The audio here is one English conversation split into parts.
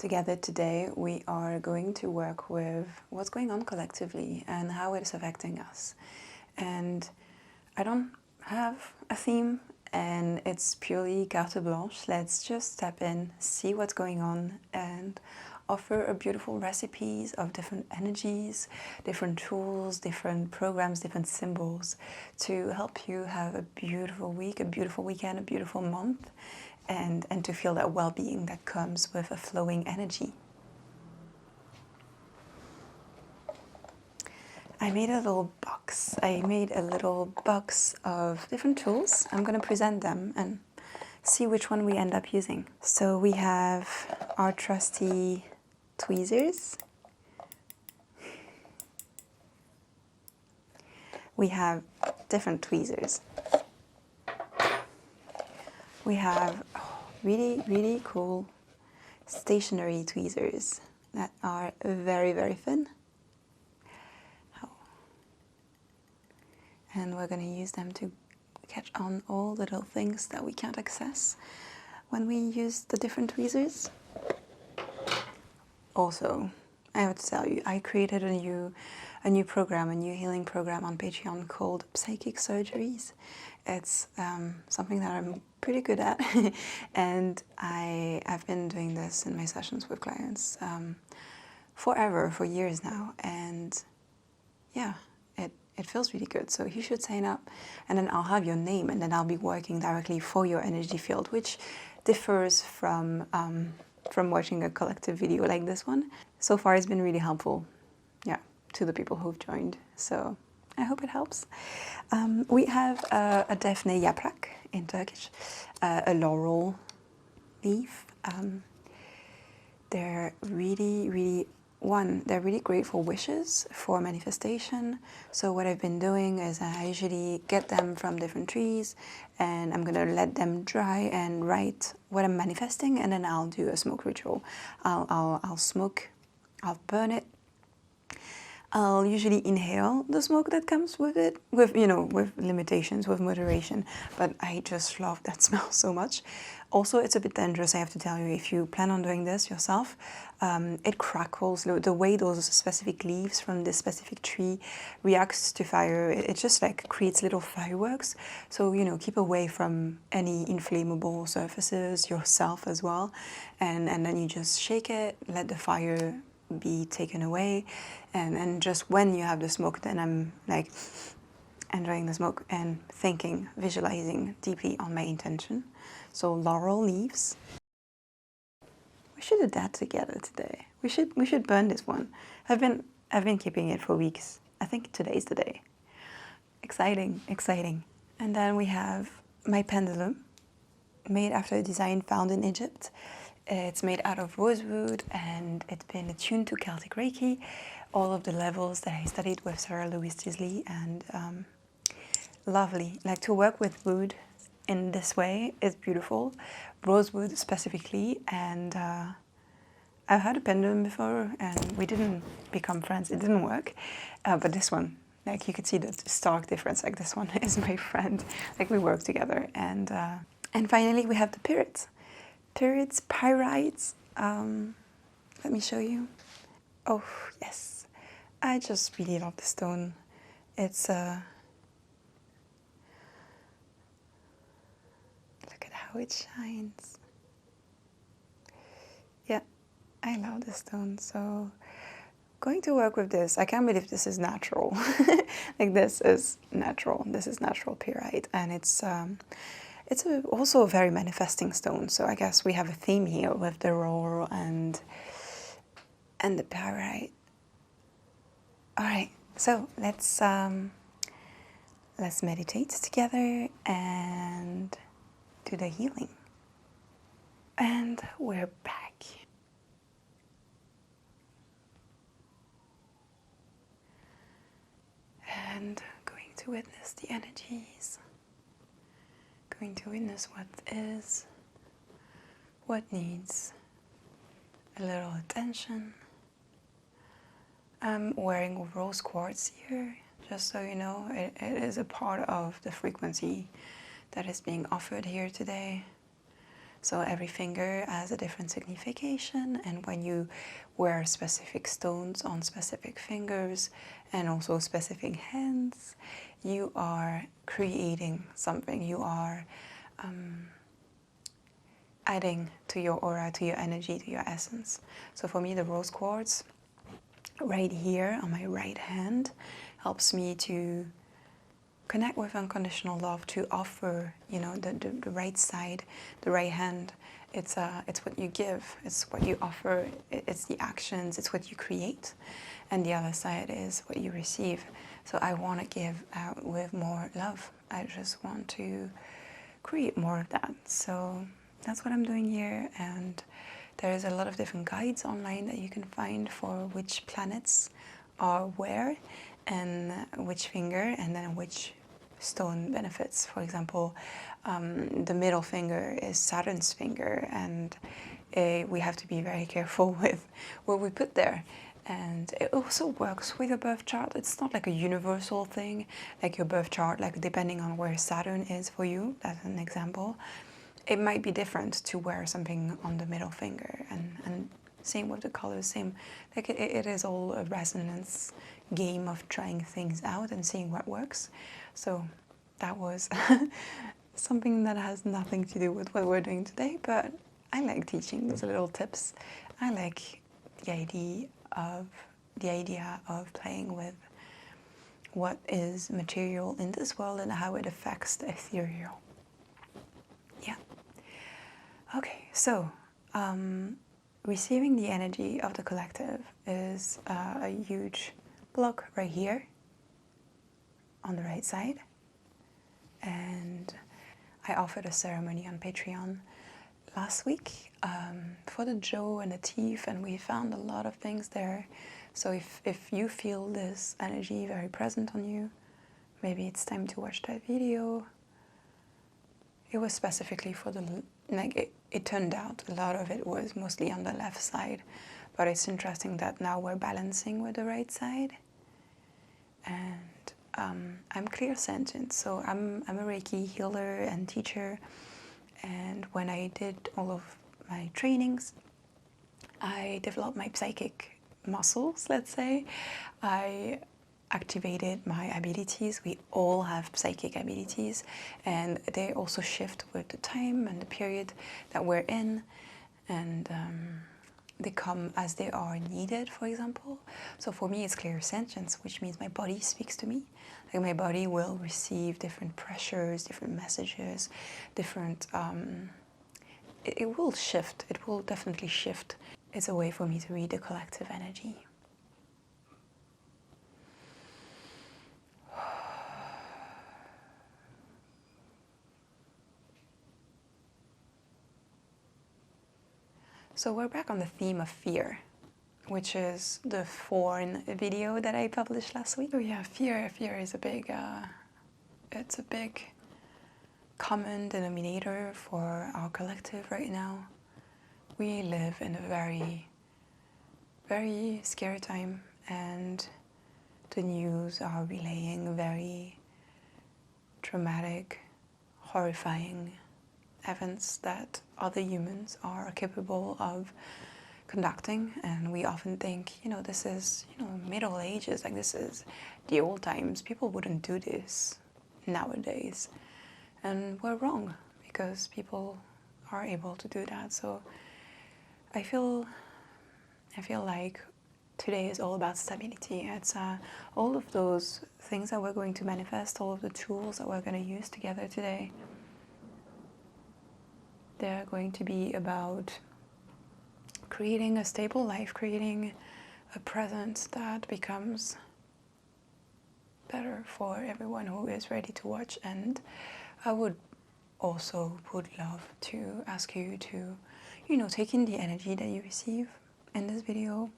Together today we are going to work with what's going on collectively and how it is affecting us. And I don't have a theme and it's purely carte blanche. Let's just step in, see what's going on and offer a beautiful recipes of different energies, different tools, different programs, different symbols to help you have a beautiful week, a beautiful weekend, a beautiful month, and to feel that well-being that comes with a flowing energy. I made a little box. I made a little box of different tools. I'm going to present them and see which one we end up using. So we have our trusty tweezers. We have different tweezers. We have really, really cool stationary tweezers that are very, very thin. And we're going to use them to catch on all the little things that we can't access when we use the different tweezers. Also, I have to tell you, I created a new program, a new healing program on Patreon called Psychic Surgeries. It's something that I'm pretty good at, and I've been doing this in my sessions with clients forever, for years now, and yeah, it feels really good. So you should sign up, and then I'll have your name, and then I'll be working directly for your energy field, which differs from watching a collective video like this one. So far it's been really helpful, yeah, to the people who've joined, so I hope it helps. We have a defne yaprak in Turkish, a laurel leaf. They're really they're really great for wishes, for manifestation. So what I've been doing is I usually get them from different trees and I'm gonna let them dry and write what I'm manifesting, and then I'll do a smoke ritual. I'll smoke, I'll burn it. I'll usually inhale the smoke that comes with it, with limitations, with moderation, but I just love that smell so much. Also, it's a bit dangerous, I have to tell you, if you plan on doing this yourself. It crackles, the way those specific leaves from this specific tree reacts to fire, it just like creates little fireworks. So, keep away from any inflammable surfaces yourself as well. And then you just shake it, let the fire be taken away, and just when you have the smoke, then I'm like enjoying the smoke and thinking, visualizing deeply on my intention. So laurel leaves. We should do that together today. We should burn this one. I've been keeping it for weeks. I think today's the day. Exciting, exciting. And then we have my pendulum, made after a design found in Egypt. It's made out of rosewood and it's been attuned to Celtic Reiki, all of the levels that I studied with Sarah Louise Tisley, and lovely. Like, to work with wood in this way is beautiful, rosewood specifically, and I've had a pendulum before and we didn't become friends, it didn't work, but this one, like, you could see the stark difference. Like, this one is my friend, like, we work together. And finally we have the pyrite. Pyrite, pyrites, let me show you. Oh yes, I just really love the stone. It's look at how it shines. Yeah, I love the stone. So going to work with this. I can't believe this is natural. Like, this is natural. This is natural pyrite, and it's also a very manifesting stone, so I guess we have a theme here with the laurel and the pyrite. All right, so let's meditate together and do the healing. And we're back. And going to witness the energies. Going to witness what is, what needs a little attention. I'm wearing rose quartz here, just so you know. It is a part of the frequency that is being offered here today. So every finger has a different signification, and when you wear specific stones on specific fingers and also specific hands, you are creating something. You are adding to your aura, to your energy, to your essence. So for me, the rose quartz right here on my right hand helps me to connect with unconditional love, to offer, you know, the right side, the right hand. It's what you give, it's what you offer, it's the actions, it's what you create, and the other side is what you receive. So I want to give out with more love. I just want to create more of that. So that's what I'm doing here, and there's a lot of different guides online that you can find for which planets are where and which finger, and then which stone benefits. For example, the middle finger is Saturn's finger, and we have to be very careful with what we put there. And it also works with your birth chart. It's not like a universal thing, like your birth chart, like depending on where Saturn is for you, that's an example. It might be different to wear something on the middle finger, and same with the colors, same, like it is all a resonance game of trying things out and seeing what works. So that was something that has nothing to do with what we're doing today, but I like teaching those little tips. I like the idea of playing with what is material in this world and how it affects the ethereal. Yeah. Okay, so receiving the energy of the collective is a huge block right here on the right side. And I offered a ceremony on Patreon last week for the jaw and the teeth, and we found a lot of things there. So if you feel this energy very present on you, maybe it's time to watch that video. It was specifically for the, like, it turned out a lot of it was mostly on the left side, but it's interesting that now we're balancing with the right side. And I'm clairsentient, so I'm a Reiki healer and teacher, and when I did all of my trainings, I developed my psychic muscles, let's say. I activated my abilities. We all have psychic abilities, and they also shift with the time and the period that we're in, and they come as they are needed, for example. So for me, it's clairsentience, which means my body speaks to me. Like my body will receive different pressures, different messages, different... it will shift. It will definitely shift. It's a way for me to read the collective energy. So we're back on the theme of fear, which is the foreign video that I published last week. Oh yeah, fear is a big, it's a big common denominator for our collective right now. We live in a very, very scary time, and the news are relaying very dramatic, horrifying events that other humans are capable of conducting. And we often think, you know, this is, you know, Middle Ages, like this is the old times. People wouldn't do this nowadays. And we're wrong, because people are able to do that. So I feel like today is all about stability. It's all of those things that we're going to manifest, all of the tools that we're going to use together today. They're going to be about creating a stable life, creating a present that becomes better for everyone who is ready to watch. And I would love to ask you to, you know, take in the energy that you receive in this video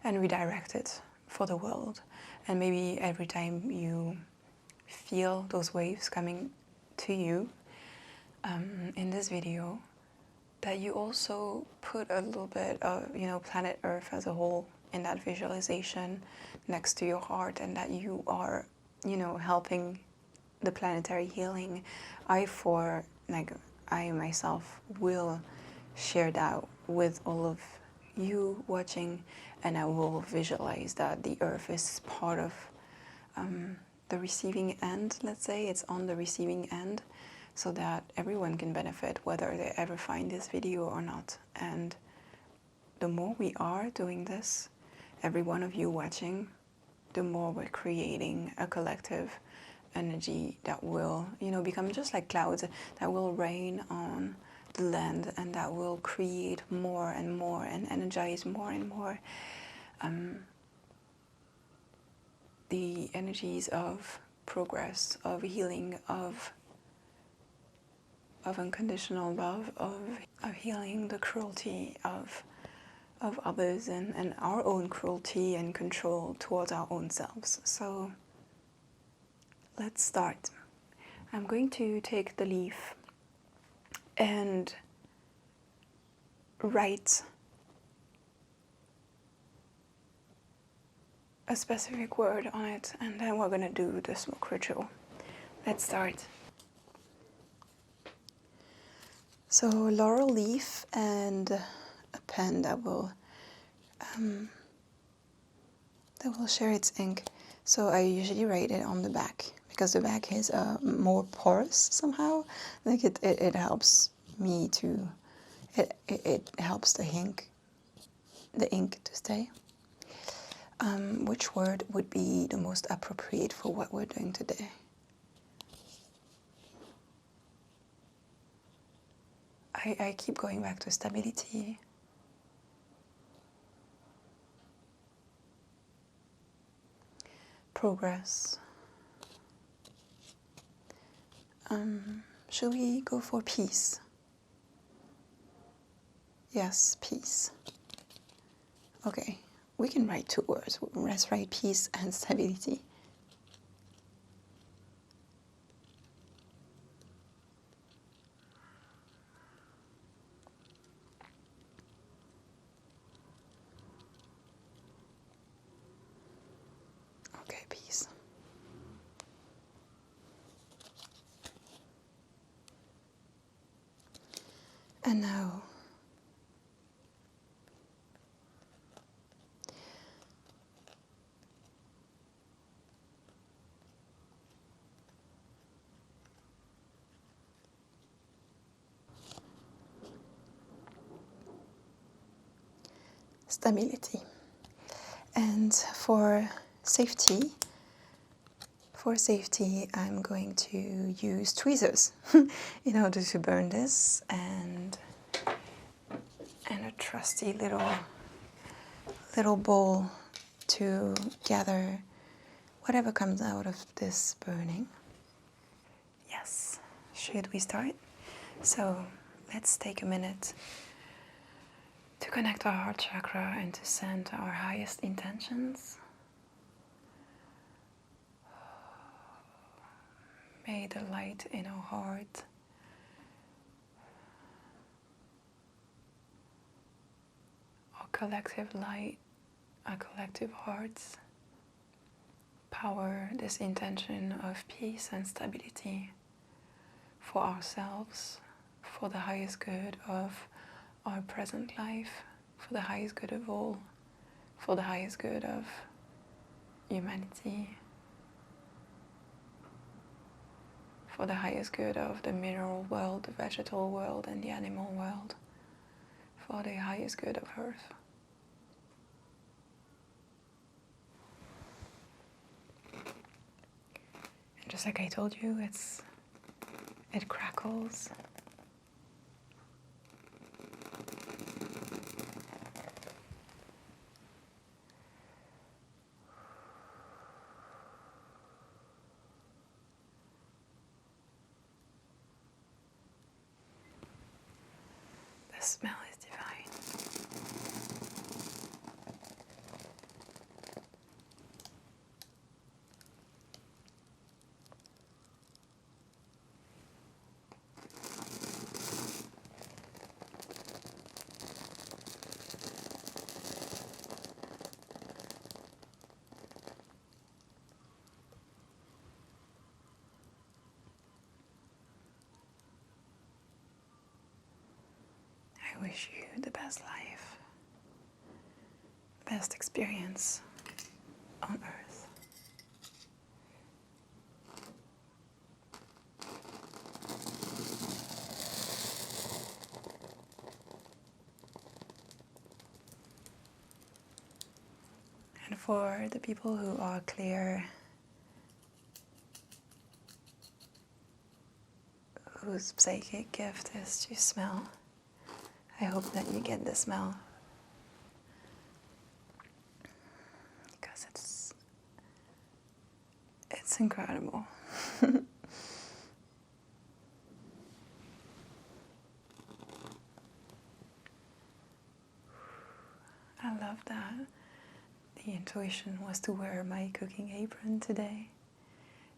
and redirect it for the world. And maybe every time you feel those waves coming to you in this video, that you also put a little bit of, you know, planet Earth as a whole in that visualization next to your heart, and that you are, you know, helping the planetary healing. I myself will share that with all of you watching, and I will visualize that the earth is part of the receiving end. Let's say it's on the receiving end, so that everyone can benefit whether they ever find this video or not. And the more we are doing this, every one of you watching, the more we're creating a collective energy that will, become just like clouds that will rain on the land, and that will create more and more and energize more and more the energies of progress, of healing, of unconditional love, of healing the cruelty of others, and our own cruelty and control towards our own selves. So let's start. I'm going to take the leaf and write a specific word on it, and then we're going to do the smoke ritual. Let's start. So laurel leaf and a pen that will share its ink. So I usually write it on the back, because the back is more porous somehow. Like it helps me to, it helps the ink to stay. Which word would be the most appropriate for what we're doing today? I keep going back to stability. Progress. Should we go for peace? Yes, peace. Okay, we can write 2 words. Let's write peace and stability. Okay, peace. And now, stability. And for safety, I'm going to use tweezers in order to burn this, and a trusty little bowl to gather whatever comes out of this burning. Yes, should we start? So let's take a minute to connect our heart chakra and to send our highest intentions. May the light in our heart our collective light, our collective hearts, power this intention of peace and stability for ourselves, for the highest good of our present life, for the highest good of all, for the highest good of humanity, for the highest good of the mineral world, the vegetal world, and the animal world, for the highest good of Earth. And just like I told you, it crackles. The smell is divine. I wish you the best life, best experience on earth. And for the people who are clear, whose psychic gift is to smell, I hope that you get the smell, because it's incredible. I love that. The intuition was to wear my cooking apron today,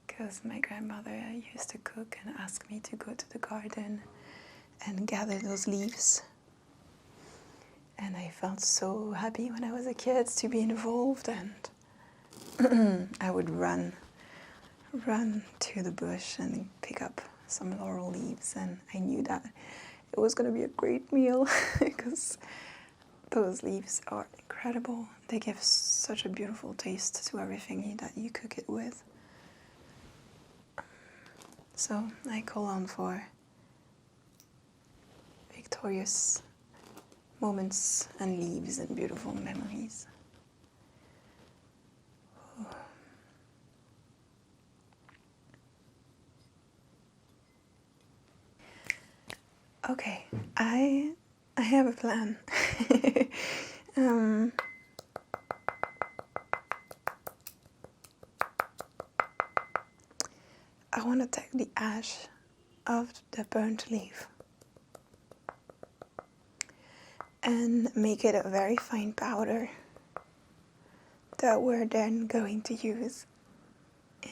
because my grandmother used to cook and ask me to go to the garden and gather those leaves. And I felt so happy when I was a kid to be involved, and I would run to the bush and pick up some laurel leaves, and I knew that it was going to be a great meal because those leaves are incredible. They give such a beautiful taste to everything that you cook it with. So I call on for victorious moments and leaves and beautiful memories. Okay, I have a plan. I want to take the ash of the burnt leaf and make it a very fine powder that we're then going to use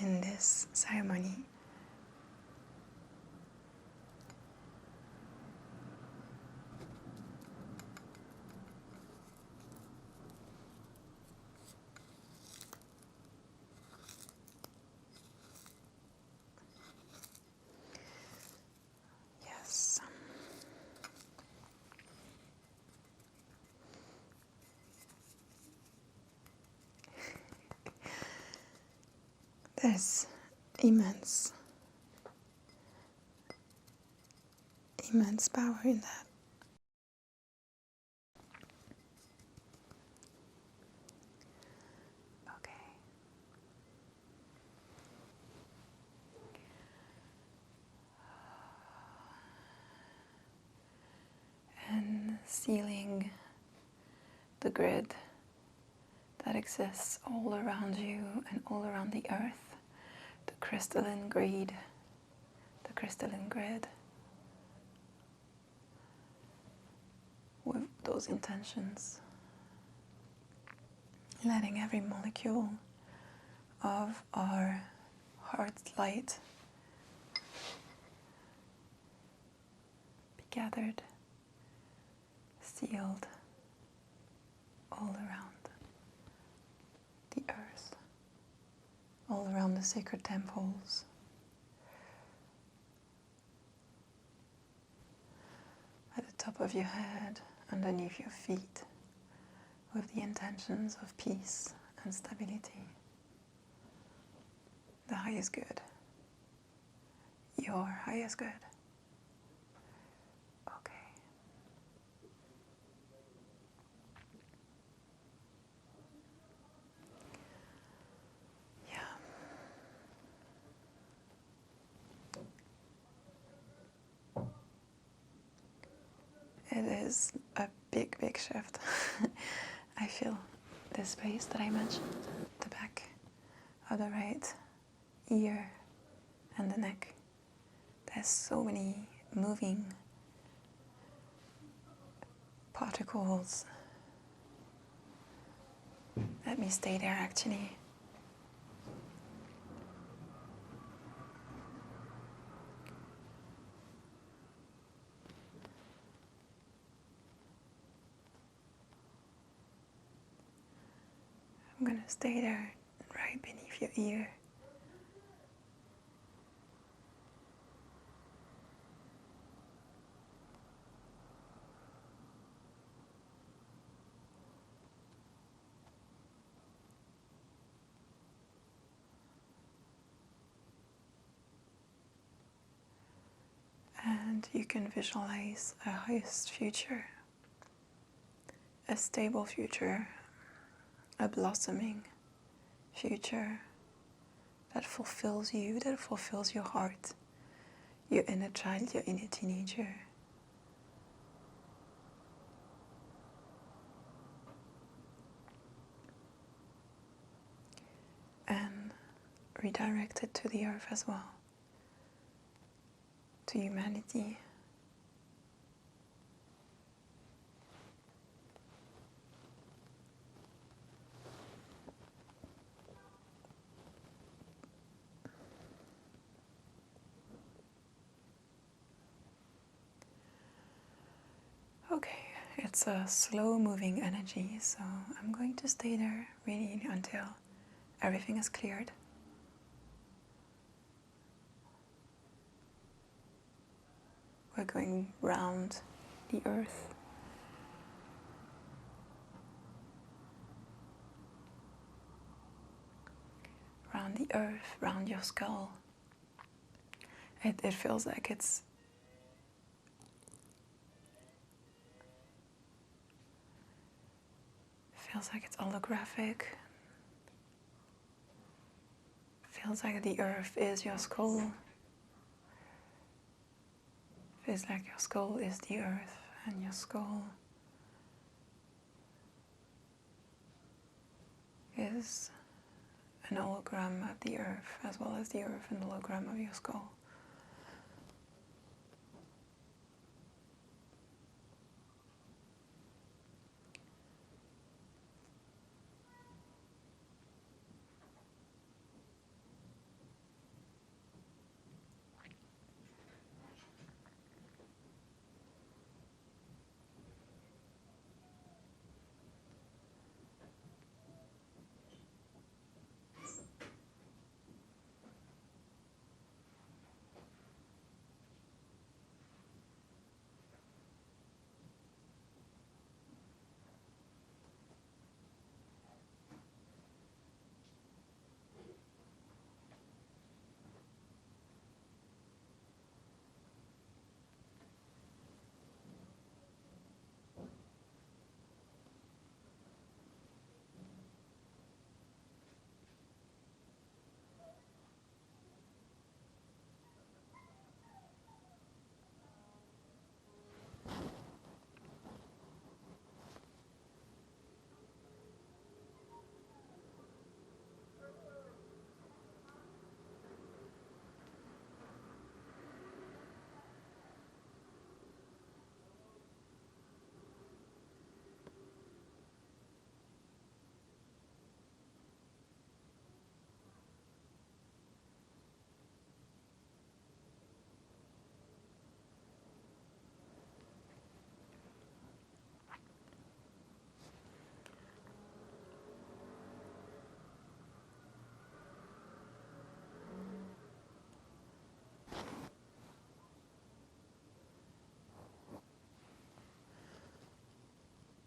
in this ceremony. Yes. There's immense power in that. Okay. And sealing the grid that exists all around you and all around the earth, the crystalline grid, with those intentions, letting every molecule of our heart's light be gathered, sealed all around the earth, all around the sacred temples, at the top of your head, underneath your feet, with the intentions of peace and stability. The highest good, your highest good. Okay. Yeah. It is a big, big shift. I feel this space that I mentioned, the back of the right ear and the neck. There's so many moving particles. Let me stay there actually. I'm gonna stay there right beneath your ear. And you can visualize a highest future, a stable future, a blossoming future that fulfills you, that fulfills your heart, your inner child, your inner teenager. And redirect it to the earth as well, to humanity. Okay, it's a slow moving energy, so I'm going to stay there really until everything is cleared. We're going round the earth, round the earth, round your skull. It feels like it's holographic. Feels like the earth is your skull. Feels like your skull is the earth, and your skull is an hologram of the earth, as well as the earth and hologram of your skull.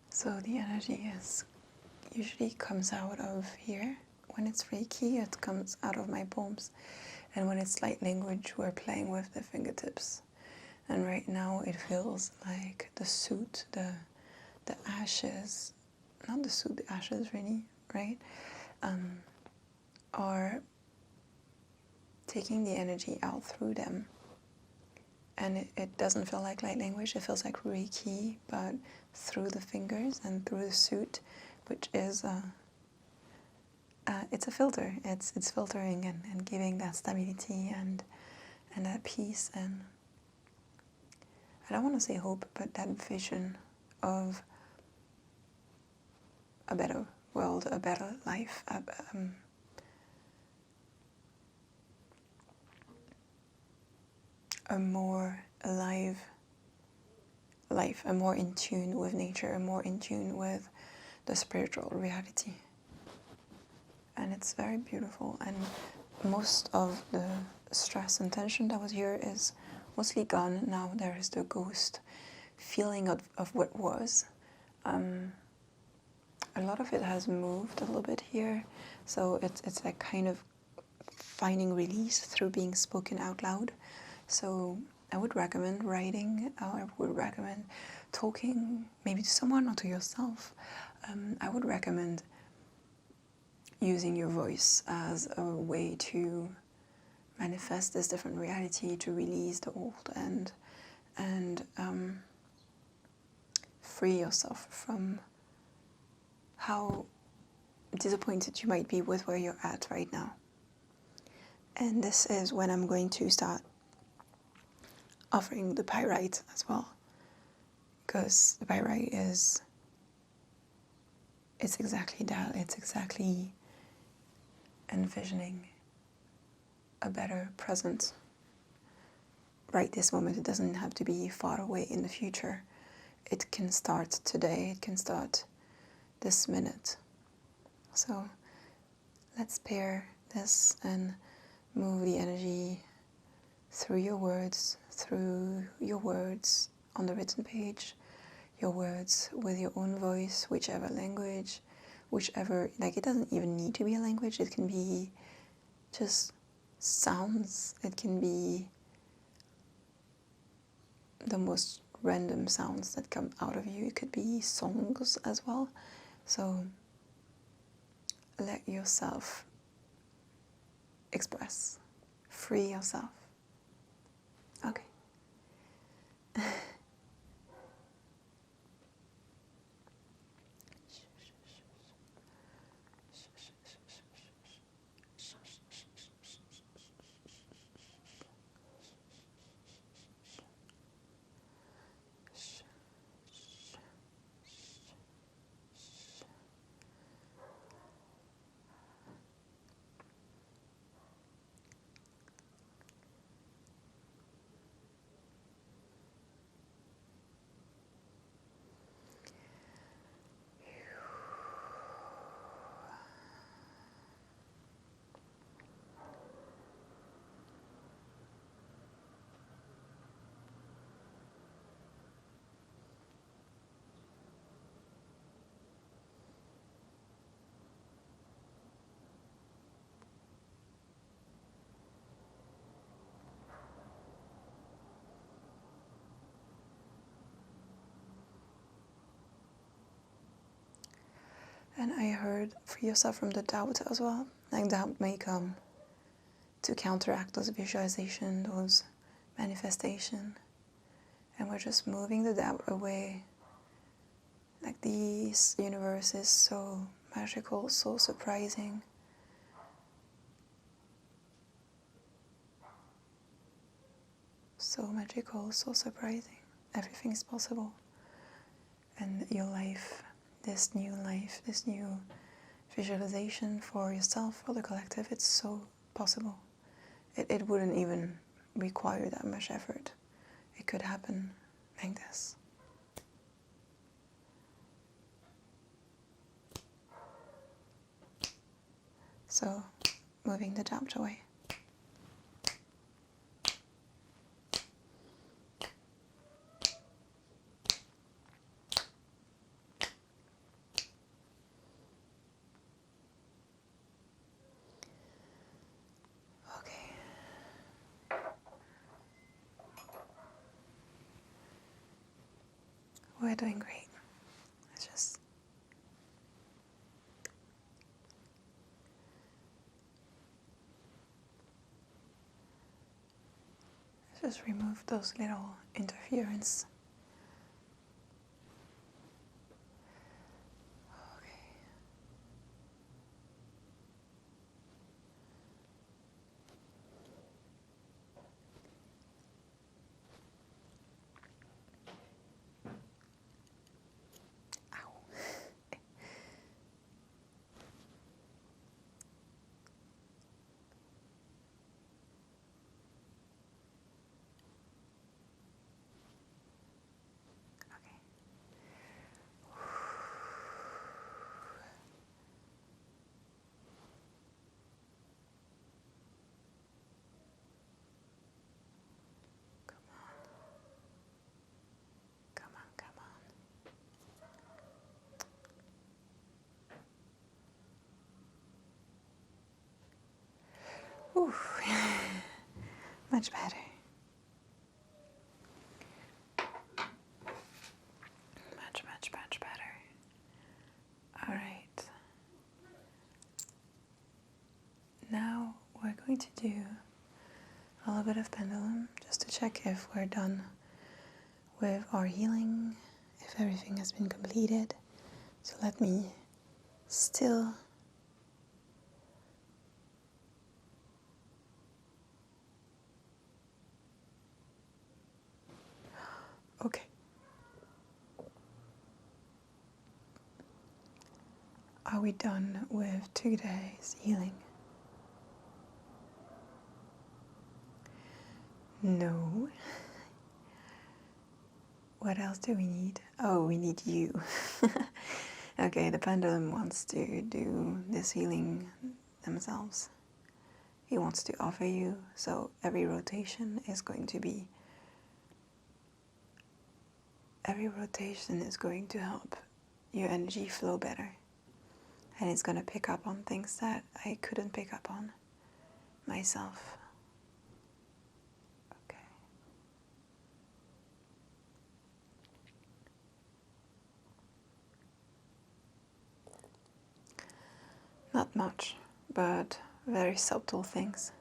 So the energy usually comes out of here. When it's Reiki, it comes out of my palms. And when it's light language, we're playing with the fingertips. And right now it feels like the soot, the ashes, not the soot, the ashes really, right? Are taking the energy out through them. And it doesn't feel like light language, it feels like Reiki, but through the fingers and through the suit, which is it's a filter. It's filtering and giving that stability and that peace, and I don't want to say hope, but that vision of a better world, a better life, a more alive life, a more in tune with nature, a more in tune with the spiritual reality. And it's very beautiful, and most of the stress and tension that was here is mostly gone. Now there is the ghost feeling of what was. A lot of it has moved a little bit here, so it's like kind of finding release through being spoken out loud. So I would recommend writing, or I would recommend talking maybe to someone or to yourself. I would recommend using your voice as a way to manifest this different reality, to release the old and free yourself from how disappointed you might be with where you're at right now. And this is when I'm going to start offering the pyrite as well, because the pyrite it's exactly that. It's exactly envisioning a better present right this moment. It doesn't have to be far away in the future. It can start today. It can start this minute. So let's pair this and move the energy through your words on the written page, your words with your own voice, whichever language, like it doesn't even need to be a language. It can be just sounds. It can be the most random sounds that come out of you. It could be songs as well. So let yourself express. Free yourself. Okay. And I heard free yourself from the doubt as well. Like doubt may come to counteract those visualization, those manifestation. And we're just moving the doubt away. Like this universe is so magical, so surprising. So magical, so surprising. Everything is possible. And your life, this new visualization for yourself, for the collective, it's so possible. It wouldn't even require that much effort. It could happen like this. So, moving the doubt away. We're doing great. Let's just remove those little interference. Ooh, much better. do a little bit of pendulum just to check if we're done with our healing, if everything has been completed. So let me still okay. Are we done with today's healing? No. What else do we need? Oh, we need you. Okay, the pendulum wants to do this healing themselves. He wants to offer you, so every rotation is going to help your energy flow better. And it's going to pick up on things that I couldn't pick up on myself. Okay. Not much, but very subtle things.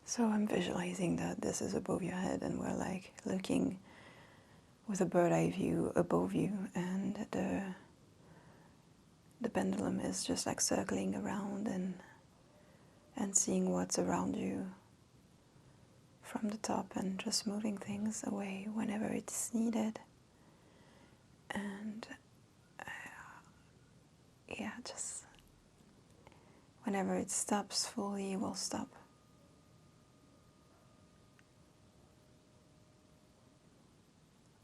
So I'm visualizing that this is above your head and we're like looking with a bird eye view above you, and the pendulum is just like circling around and seeing what's around you from the top and just moving things away whenever it's needed. And yeah, just whenever it stops fully, it will stop.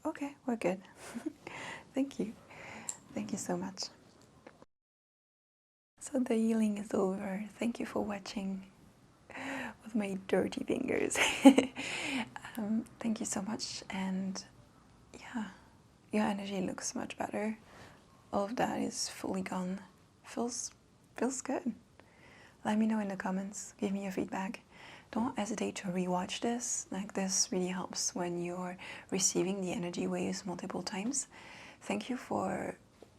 Okay, we're good. Thank you. Thank you so much. So the healing is over. Thank you for watching with my dirty fingers. Thank you so much. And yeah, your energy looks much better. All of that is fully gone. Feels good. Let me know in the comments. Give me your feedback. Don't hesitate to rewatch this. Like, this really helps when you're receiving the energy waves multiple times. Thank you for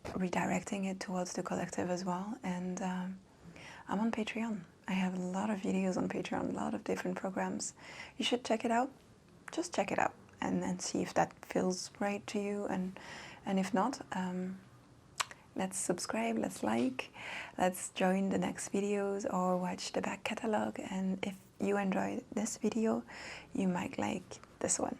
redirecting it towards the collective as well. And I'm on Patreon. I have a lot of videos on Patreon, a lot of different programs. You should check it out. Just check it out and then see if that feels right to you. And if not, let's subscribe, let's like, let's join the next videos or watch the back catalog. And if you enjoyed this video, you might like this one.